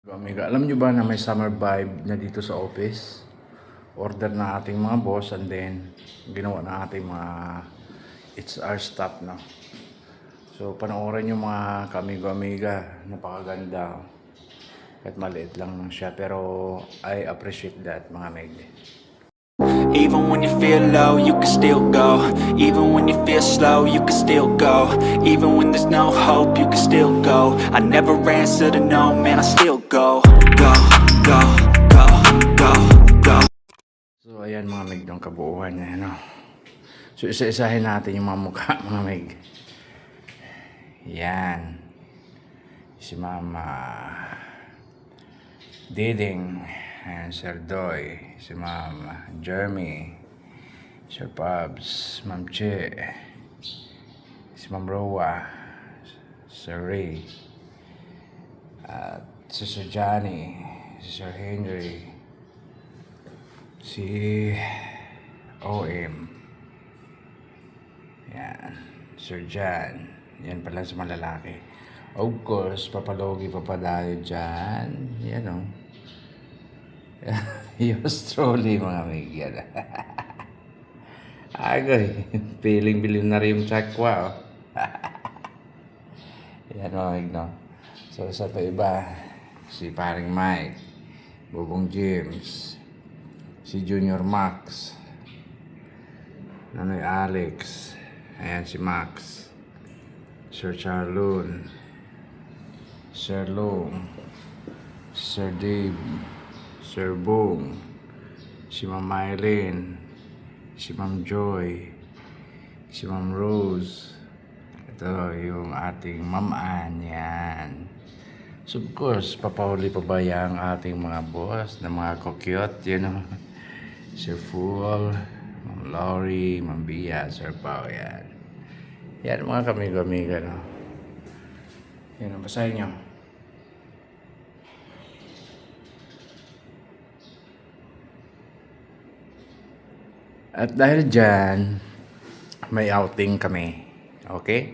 Amiga, alam nyo ba na may summer vibe na dito sa office? Order na ating mga boss and then ginawa na ating mga HR staff, no? So panoorin yung mga kamigo-amiga, napakaganda. Kahit maliit lang siya pero I appreciate that, mga amiga. Even when you feel low, you can still go. Even when you feel slow, you can still go. Even when there's no hope, you can still go. I never answer to no, man, I still go. Go, go, go, go, go. So ayan mga mig ng kabuuan niya, no? So isa-isahin natin yung mga mukha, mga mig. Yan. Si Mama Diding, ayan, Sir Doy, si Ma'am Jeremy, Sir Pabs, Ma'am Che, si Ma'am Roa, Sir Ray, at si Sir Johnny, si Sir Henry, si OM, yan, Sir John, yan pala sa malalaki. Of course, papalogi papadayo dyan, yan o. Yours truly, mga amiga. Agoy, feeling bilyonaryo yung chakwa, oh. Yan mga amiga, no? So, sa pa iba, si paring Mike, Bobong James, si Junior Max, Nanoy Alex, ayan si Max, Sir Charlon, Sir Long, Sir Dave, Sir Bong, si Ma'am Mylene, si Ma'am Joy, si Ma'am Rose. Ito yung ating Ma'am Ann, yan. So of course, papahuli pa ba yung ating mga boss na mga kokyot, you know? Sir Fool, Ma'am Laurie, Ma'am Bia, Sir Pao, yan. Yan mga kamigo-amiga, no? Yan, basahin nyo. At dahil dyan, may outing kami. Okay?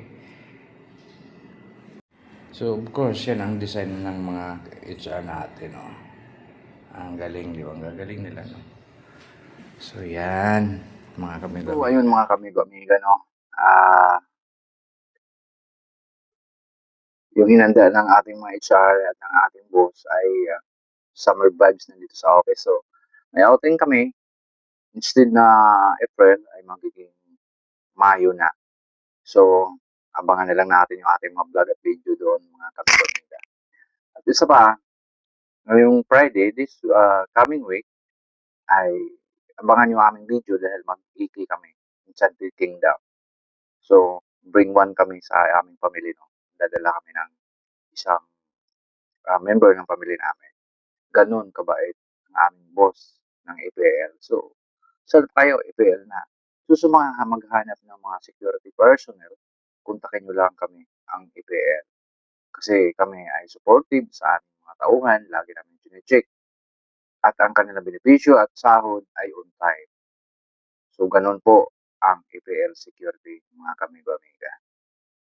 So, of course, yan ang design ng mga HR natin, no? Ang galing, di ba? Ang gagaling nila, no? So, yan, mga kamigo. So, ayun mga kamigo-amiga, no? Yung hinanda ng ating mga HR at ng ating boss ay summer vibes na dito sa office. So, may outing kami. Instead na April ay magiging Mayo na. So, abangan na lang natin yung ating mga vlog at video doon, mga kamigo-amiga. At isa pa, ngayong Friday, this coming week, ay abangan yung aming video dahil mag-weekly kami. Enchanted Kingdom. So, bring one kami sa aming pamilya, no? Dadala kami ng isang member ng pamilya namin. Ganon kabait ang aming boss ng APL. So, saan kayo APL na? So, sa mga maghanap ng mga security personnel, kontakin nyo lang kami ang APL. Kasi kami ay supportive sa aming mga tauhan, lagi namin chine-check. At ang kanilang benepisyo at sahod ay on time. So, ganon po ang APL Security, mga kamigo-amiga.